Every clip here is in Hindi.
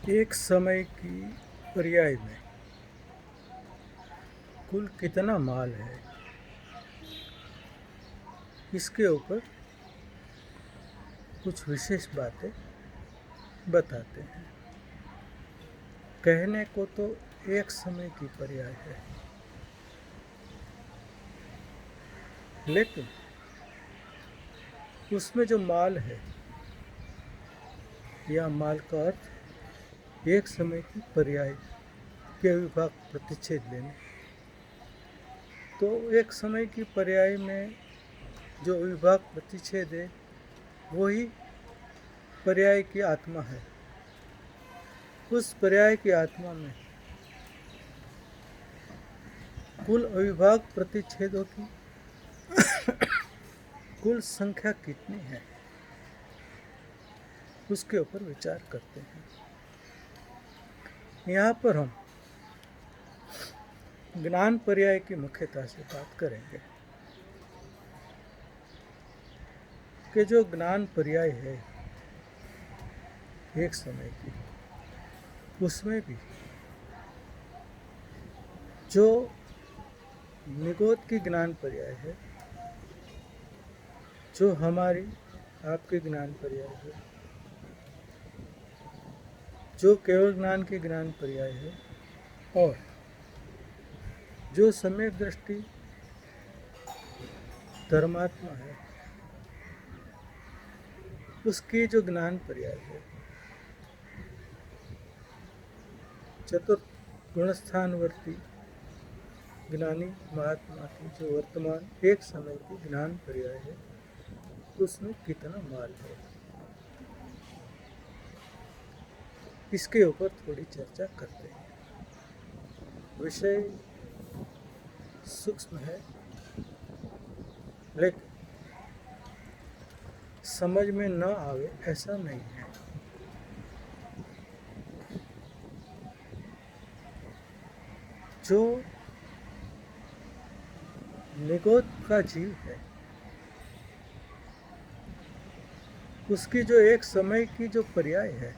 एक समय की पर्याय में कुल कितना माल है, इसके ऊपर कुछ विशेष बातें बताते हैं। कहने को तो एक समय की पर्याय है, लेकिन उसमें जो माल है या माल का अर्थ एक समय की पर्याय के विभाग प्रतिच्छेद लेने। तो एक समय की पर्याय में जो विभाग प्रतिच्छेद है वही पर्याय की आत्मा है। उस पर्याय की आत्मा में कुल अविभाग प्रतिच्छेदों की कुल संख्या कितनी है, उसके ऊपर विचार करते हैं। यहाँ पर हम ज्ञान पर्याय की मुख्यता से बात करेंगे कि जो ज्ञान पर्याय है एक समय की, उसमें भी जो निगोद की ज्ञान पर्याय है, जो हमारी आपके ज्ञान पर्याय है, जो केवल ज्ञान की ज्ञान पर्याय है, और जो सम्यक दृष्टि धर्मात्मा है उसकी जो ज्ञान पर्याय है, चतुर्थ गुणस्थानवर्ती ज्ञानी महात्मा की जो वर्तमान एक समय की ज्ञान पर्याय है, उसमें कितना माल है, इसके ऊपर थोड़ी चर्चा करते हैं। विषय सूक्ष्म है, लेकिन समझ में न आवे ऐसा नहीं है। जो निगोद का जीव है उसकी जो एक समय की जो पर्याय है,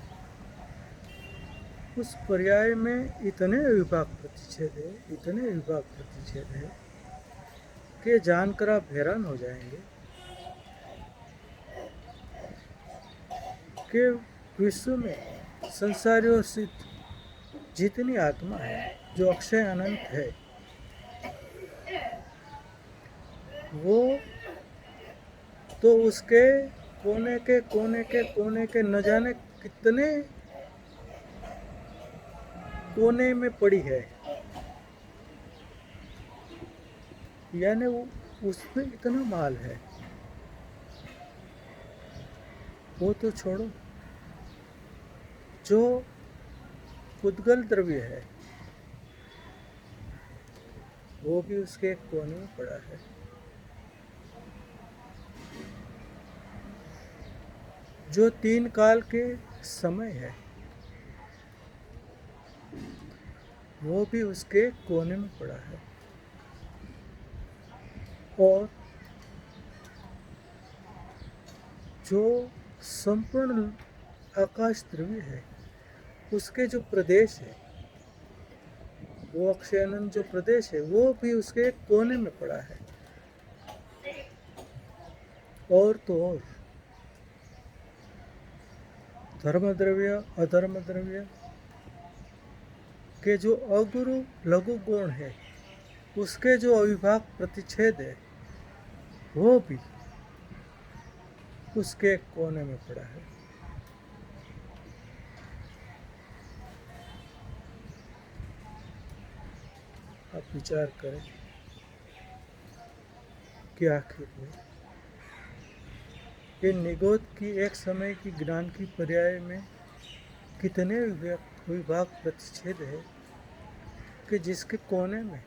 उस पर्याय में इतने विभाग प्रतिच्छेद है कि जानकर आप हैरान हो जाएंगे कि विश्व में संसारियों से जितनी आत्मा है जो अक्षय अनंत है, वो तो उसके कोने के न जाने कितने कोने में पड़ी है। यानी वो उसमें इतना माल है, वो तो छोड़ो, जो उद्गल द्रव्य है वो भी उसके एक कोने में पड़ा है। जो तीन काल के समय है वो भी उसके कोने में पड़ा है, और जो संपूर्ण आकाश द्रव्य है उसके जो प्रदेश है, वो अक्षयानंद जो प्रदेश है वो भी उसके कोने में पड़ा है। और तो और धर्म द्रव्य अधर्म द्रव्य के जो अगुरु लघु गुण है उसके जो अविभाग प्रतिच्छेद है वो भी उसके कोने में पड़ा है। आप विचार करें कि आखिर में ये निगोद की एक समय की ज्ञान की पर्याय में कितने विभाग प्रतिच्छेद है कि जिसके कोने में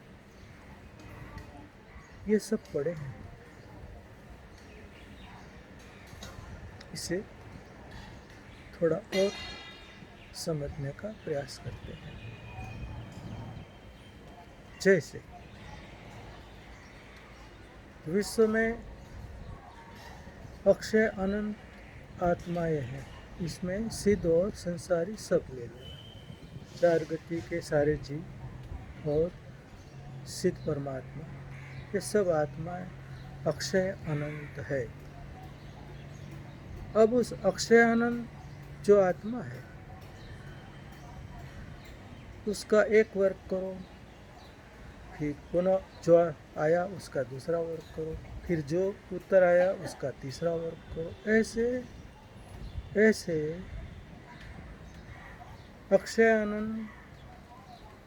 ये सब पड़े हैं। इसे थोड़ा और समझने का प्रयास करते हैं। जैसे विश्व में अक्षय अनंत आत्माएं हैं, इसमें सिद्ध और संसारी सब ले लेना। चार गति के सारे जीव और सिद्ध परमात्मा, ये सब आत्माएं अक्षय अनंत है। अब उस अक्षय अनंत जो आत्मा है उसका एक वर्ग करो, फिर पुनः जो आया उसका दूसरा वर्ग करो, फिर जो उत्तर आया उसका तीसरा वर्ग करो। ऐसे ऐसे अक्षय अनंत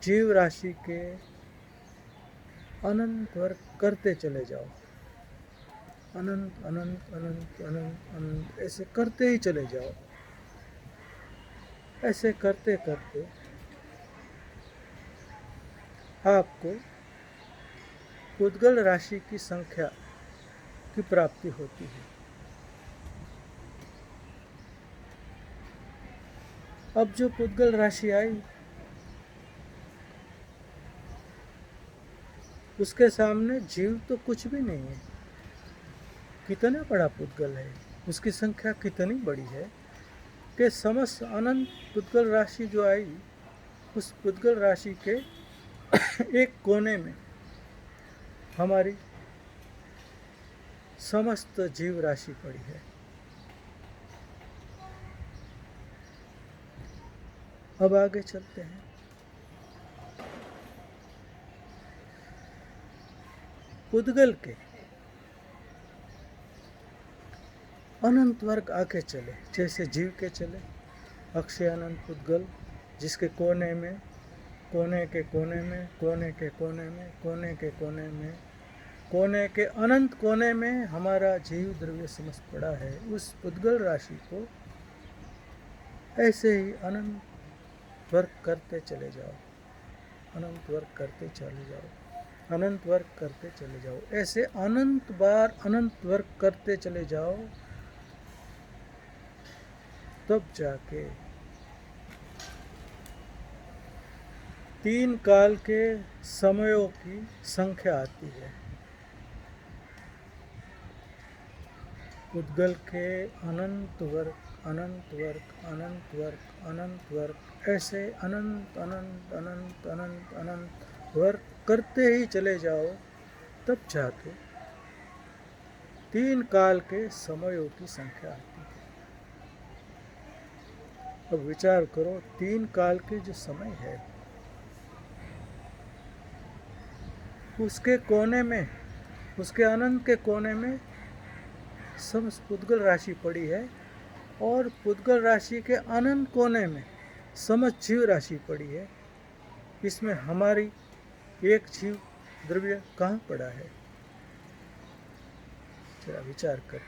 जीव राशि के अनंत वर्ग करते चले जाओ। अनंत अनंत अनंत अनंत अनंत ऐसे करते ही चले जाओ। ऐसे करते करते आपको पुद्गल राशि की संख्या की प्राप्ति होती है। अब जो पुद्गल राशि आई उसके सामने जीव तो कुछ भी नहीं है। कितना बड़ा पुद्गल है, उसकी संख्या कितनी बड़ी है कि समस्त अनंत पुद्गल राशि जो आई उस पुद्गल राशि के एक कोने में हमारी समस्त जीव राशि पड़ी है। अब आगे चलते हैं। पुद्गल के अनंत वर्ग आके चले, जैसे जीव के चले। अक्षय अनंत पुद्गल जिसके कोने में, कोने के कोने में, कोने के कोने में, कोने के कोने में, कोने के अनंत कोने में हमारा जीव द्रव्य समस्त पड़ा है। उस पुद्गल राशि को ऐसे ही अनंत वर्ग करते चले जाओ, अनंत वर्ग करते चले जाओ, अनंत वर्ग करते चले जाओ। ऐसे अनंत बार अनंत वर्ग करते चले जाओ, तब जाके तीन काल के समयों की संख्या आती है। पुद्गल के अनंत वर्ग, अनंत वर्ग, अनंत वर्ग, अनंत वर्ग, ऐसे अनंत अनंत अनंत अनंत अनंत वर्ग करते ही चले जाओ, तब जाके तीन काल के समयों की संख्या आती है। अब विचार करो, तीन काल के जो समय है उसके कोने में, उसके अनंत के कोने में समस्त पुद्गल राशि पड़ी है, और पुद्गल राशि के अनंत कोने में समस्त जीव राशि पड़ी है। इसमें हमारी एक जीव द्रव्य कहाँ पड़ा है? जरा विचार कर।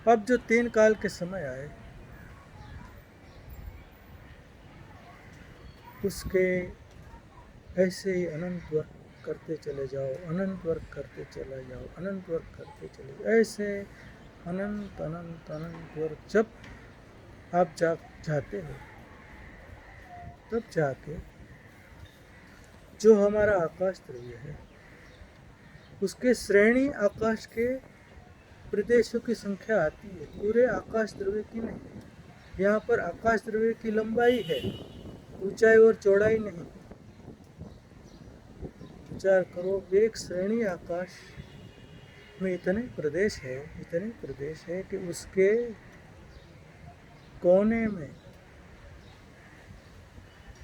अब जो तीन काल के समय आए उसके ऐसे ही अनंत वर्ग करते चले जाओ, अनंत वर्ग करते चले जाओ, अनंत वर्ग करते चले जाओ। ऐसे अनंत अनंत अनंत वर्ग जब आप जाते हो, तब जाके जो हमारा आकाश द्रव्य है उसके श्रेणी आकाश के प्रदेशों की संख्या आती है, पूरे आकाश द्रव्य की नहीं। यहाँ पर आकाश द्रव्य की लंबाई है, ऊंचाई और चौड़ाई नहीं। विचार करो, एक श्रेणी आकाश में इतने प्रदेश है कि उसके कोने में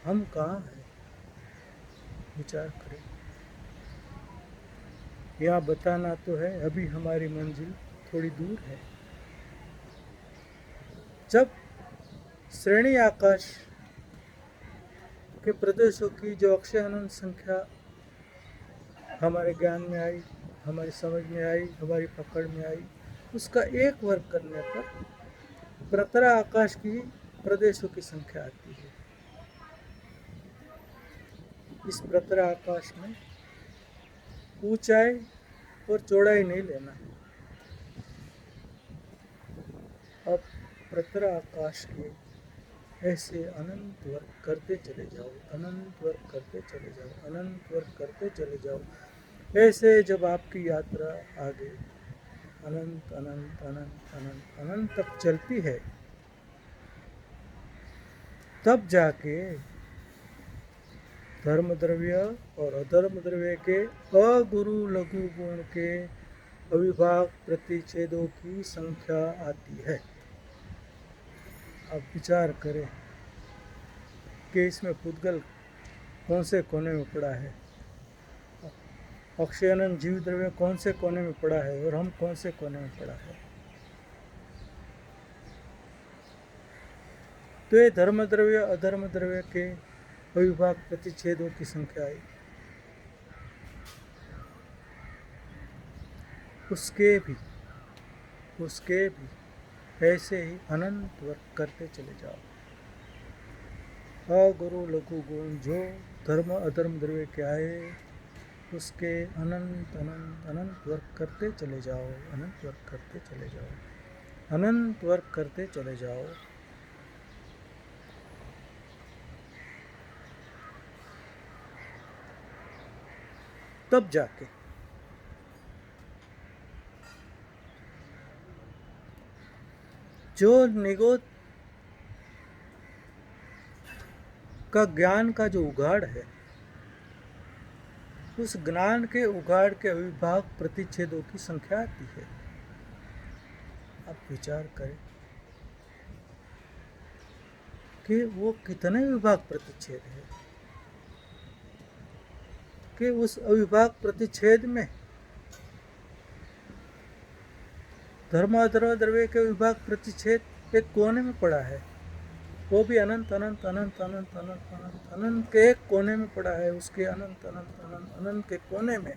हम कहाँ हैं? विचार करें। यहाँ बताना तो है, अभी हमारी मंजिल थोड़ी दूर है। जब श्रेणी आकाश के प्रदेशों की जो अक्षय अनंत संख्या हमारे ज्ञान में आई, हमारी समझ में आई, हमारी पकड़ में आई, उसका एक वर्ग करने पर प्रतरा आकाश की प्रदेशों की संख्या आती है। इस प्रतरा आकाश में ऊंचाई और चौड़ाई नहीं लेना। अब प्रतरा आकाश के ऐसे अनंत वर्ग करते चले जाओ, अनंत वर्ग करते चले जाओ, अनंत वर्ग करते चले जाओ। ऐसे जब आपकी यात्रा आगे अनंत अनंत अनंत अनंत अनंत तक चलती है, तब जाके धर्म द्रव्य और अधर्म द्रव्य के अगुरु लघु गुण के अविभाग प्रतिच्छेदों की संख्या आती है। अब विचार करें कि इसमें पुद्गल कौन से कोने में पड़ा है, अक्षयानंद जीव द्रव्य कौन से कोने में पड़ा है और हम कौन से कोने में पड़ा है। तो ये धर्म द्रव्य अधर्म द्रव्य के अविभाग प्रतिच्छेदों की संख्या आई। उसके भी ऐसे ही अनंत वर्ग करते चले जाओ। अगुरु लघु गुण जो धर्म अधर्म द्रव्य के आए उसके अनंत अनंत अनंत वर्ग करते चले जाओ, अनंत वर्ग करते चले जाओ, अनंत वर्ग करते चले जाओ। तब जाके जो निगोद का ज्ञान का जो उगाड़ है, उस ज्ञान के उगाड़ के अविभाग प्रतिच्छेदों की संख्या आती है। आप विचार करें कि वो कितने विभाग प्रतिच्छेद है, कि उस अविभाग प्रतिच्छेद में धर्माधर्म द्रव्य के विभाग प्रतिच्छेद एक कोने में पड़ा है, वो भी अनंत अनंत अनंत अनंत अनंत अनंत अनंत के एक कोने में पड़ा है। उसके अनंत अनंत अनंत अनंत के कोने में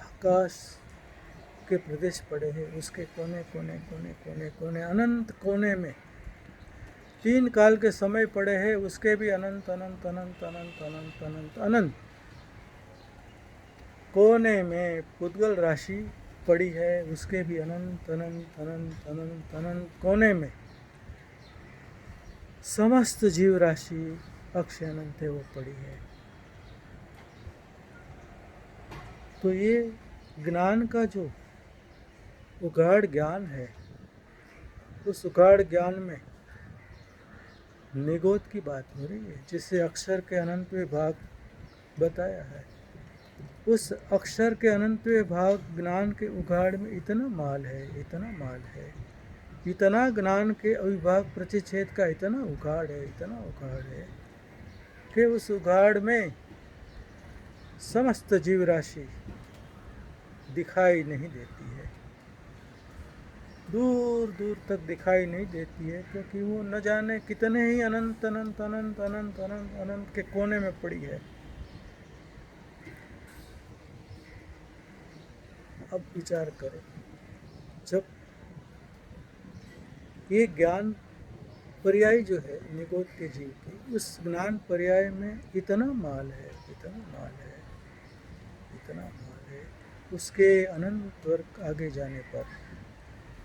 आकाश के प्रदेश पड़े हैं, उसके कोने कोने कोने कोने कोने अनंत कोने में 3 काल के समय पड़े हैं, उसके भी अनंत अनंत अनंत अनंत अनंत अनंत अनंत कोने में पुद्गल राशि पड़ी है, उसके भी अनंत अनंत अनंत अनंत अनंत कोने में समस्त जीव राशि अक्षय अनंत है वो पड़ी है। तो ये ज्ञान का जो उगाड़ ज्ञान है, उस उगाड़ ज्ञान में निगोद की बात हो रही है, जिससे अक्षर के अनंत भाग बताया है। उस अक्षर के अनंत भाग ज्ञान के उगाड़ में इतना माल है, इतना माल है, इतना ज्ञान के अविभाग प्रतिच्छेद का इतना उगाड़ है, इतना उगाड़ है कि उस उगाड़ में समस्त जीव राशि दिखाई नहीं देती है, दूर दूर तक दिखाई नहीं देती है, क्योंकि वो न जाने कितने ही अनंत अनंत अनंत अनंत अनंत अनंत के कोने में पड़ी है। अब विचार करें, जब ये ज्ञान पर्याय जो है निगोद के जीव की, उस ज्ञान पर्याय में इतना माल है, इतना माल है, इतना माल है, उसके अनंत वर्ग आगे जाने पर,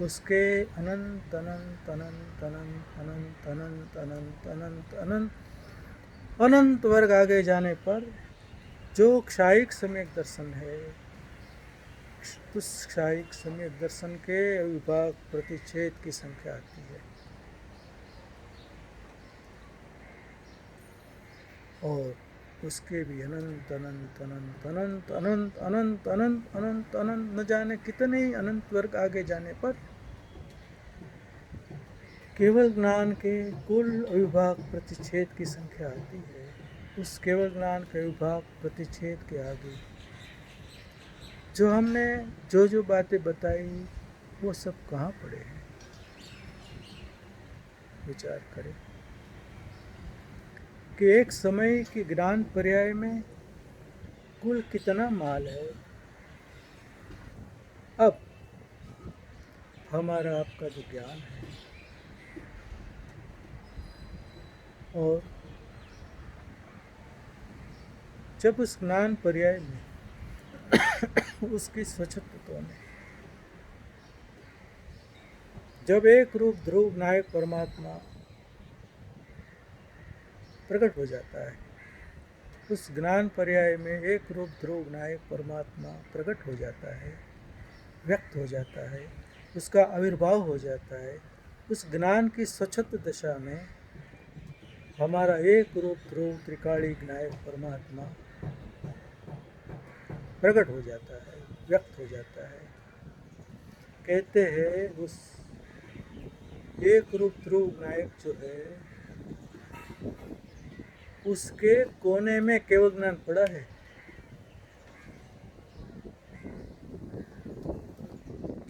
उसके अनंत अनंत अनंत अनंत अनंत अनंत अनंत अनंत अनंत अनंत वर्ग आगे जाने पर जो क्षायिक सम्यक दर्शन है, उस क्षायिक सम्यक दर्शन के अविभाग प्रतिच्छेद की संख्या आती है। और उसके भी अनंत अनंत अनंत अनंत अनंत अनंत अनंत अनंत अनंत न जाने कितने ही अनंत वर्ग आगे जाने पर केवल ज्ञान के कुल अविभाग प्रतिच्छेद की संख्या आती है। उस केवल ज्ञान के अविभाग प्रतिच्छेद के आगे जो हमने जो बातें बताई वो सब कहाँ पड़े हैं। विचार करें कि एक समय के ज्ञान पर्याय में कुल कितना माल है। अब हमारा आपका जो ज्ञान है और जब उस ज्ञान पर्याय में उसकी स्वच्छत्व में जब एक रूप ध्रुव नायक परमात्मा प्रकट हो जाता है, उस ज्ञान पर्याय में एक रूप ध्रुव नायक परमात्मा प्रकट हो जाता है, व्यक्त हो जाता है, उसका आविर्भाव हो जाता है, उस ज्ञान की स्वच्छत दशा में हमारा एक रूप ध्रुव त्रिकाली विनायक परमात्मा प्रकट हो जाता है, व्यक्त हो जाता है। कहते हैं उस एक रूप ध्रुव विनायक जो है उसके कोने में केवल ज्ञान पड़ा है।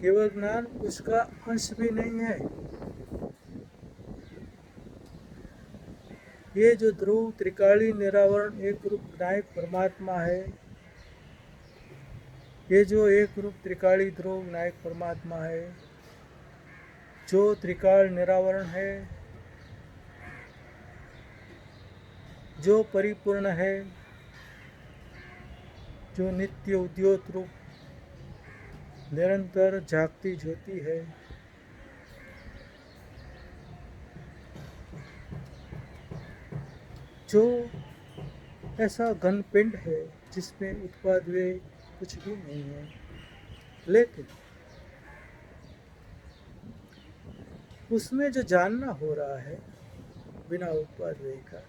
केवल ज्ञान उसका अंश भी नहीं है। ये जो ध्रुव त्रिकाली निरावरण एक रूप विनायक परमात्मा है, ये जो एक रूप त्रिकाली ध्रुव विनायक परमात्मा है, जो त्रिकाल निरावरण है, जो परिपूर्ण है, जो नित्य उद्योत रूप निरंतर जागती ज्योति है, जो ऐसा घन पिंड है जिसमें उत्पाद वे कुछ भी नहीं है, लेकिन उसमें जो जानना हो रहा है बिना उत्पाद वे का,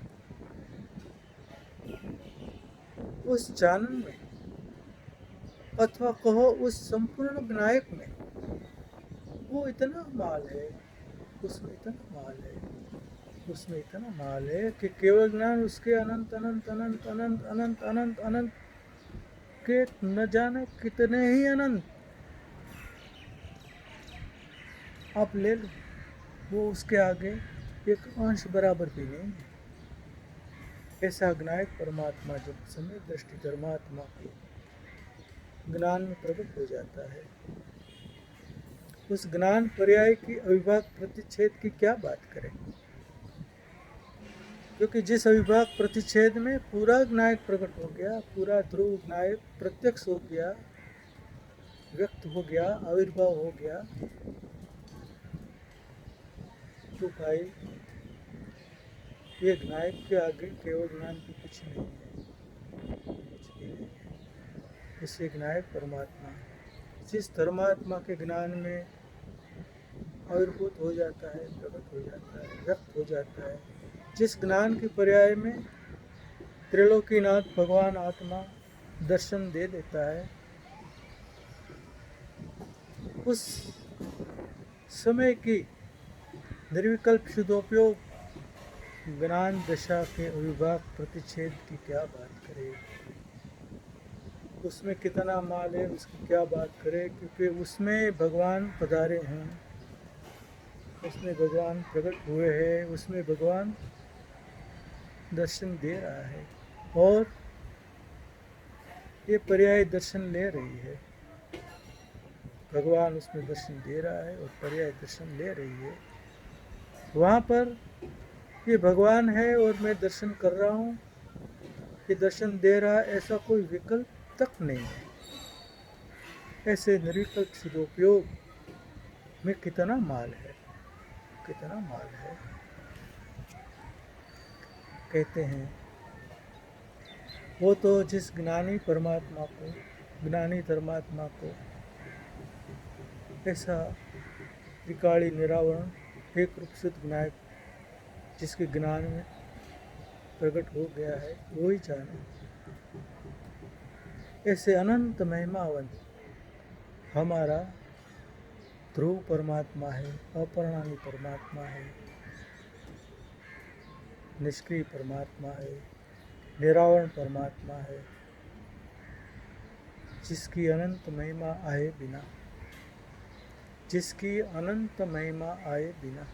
उस जानन में अथवा कहो उस संपूर्ण विनायक में वो इतना माल है, उसमें इतना माल है, उसमें इतना माल है कि केवल ज्ञान उसके अनंत अनंत अनंत अनंत अनंत अनंत अनंत के न जाने कितने ही अनंत आप ले लो, वो उसके आगे एक अंश बराबर भी नहीं है। ऐसा ज्ञायक परमात्मा जब समय दृष्टि धर्मात्मा के ज्ञान में प्रकट हो जाता है, उस ज्ञान पर्याय की अविभाग प्रतिच्छेद की क्या बात करें, क्योंकि जिस अविभाग प्रतिच्छेद में पूरा ज्ञायक प्रकट हो गया, पूरा ध्रुव ज्ञायक प्रत्यक्ष हो गया, व्यक्त हो गया, आविर्भाव हो गया, तो भाई ये ज्ञायक के आगे केवल ज्ञान की कुछ नहीं है, कुछ भी नहीं है। इससे ज्ञायक परमात्मा जिस धर्मात्मा के ज्ञान में आविर्भूत हो जाता है, प्रकट हो जाता है, व्यक्त हो जाता है, जिस ज्ञान के पर्याय में त्रिलोकीनाथ भगवान आत्मा दर्शन दे देता है, उस समय की निर्विकल्प शुद्धोपयोग ज्ञान दशा के अविभाग प्रतिच्छेद की क्या बात करें, उसमें कितना माल है उसकी क्या बात करें, क्योंकि उसमें भगवान पधारे हैं, उसमें भगवान प्रकट हुए हैं, उसमें भगवान दर्शन दे रहा है और ये पर्याय दर्शन ले रही है। भगवान उसमें दर्शन दे रहा है और पर्याय दर्शन ले रही है। वहाँ पर ये भगवान है और मैं दर्शन कर रहा हूँ, ये दर्शन दे रहा है, ऐसा कोई विकल्प तक नहीं है। ऐसे निर्विकल्प सदुपयोग में कितना माल है, कितना माल है। कहते हैं वो तो जिस ज्ञानी परमात्मा को, ज्ञानी धर्मात्मा को ऐसा त्रिकाली निरावरण एक रूप सिद्ध विनायक जिसके ज्ञान में प्रकट हो गया है, वो ही जाने। ऐसे अनंत महिमावंत हमारा ध्रुव परमात्मा है, अपरिणामी परमात्मा है, निष्क्रिय परमात्मा है, निरावरण परमात्मा है, जिसकी अनंत महिमा आए बिना, जिसकी अनंत महिमा आए बिना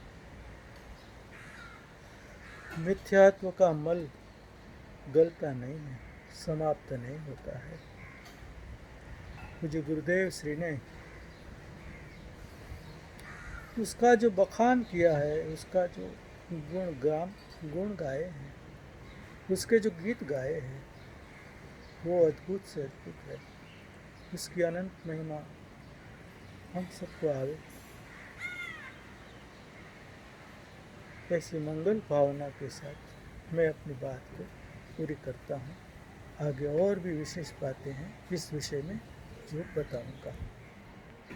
मिथ्यात्व का मल गलता नहीं है, समाप्त नहीं होता है। मुझे गुरुदेव श्री ने उसका जो बखान किया है, उसका जो गुण गाए हैं, उसके जो गीत गाए हैं, वो अद्भुत से अद्भुत है। उसकी अनंत महिमा हम सबको आवे। ऐसी मंगल भावना के साथ मैं अपनी बात को पूरी करता हूँ। आगे और भी विशेष बातें हैं इस विषय में जो बताऊँगा।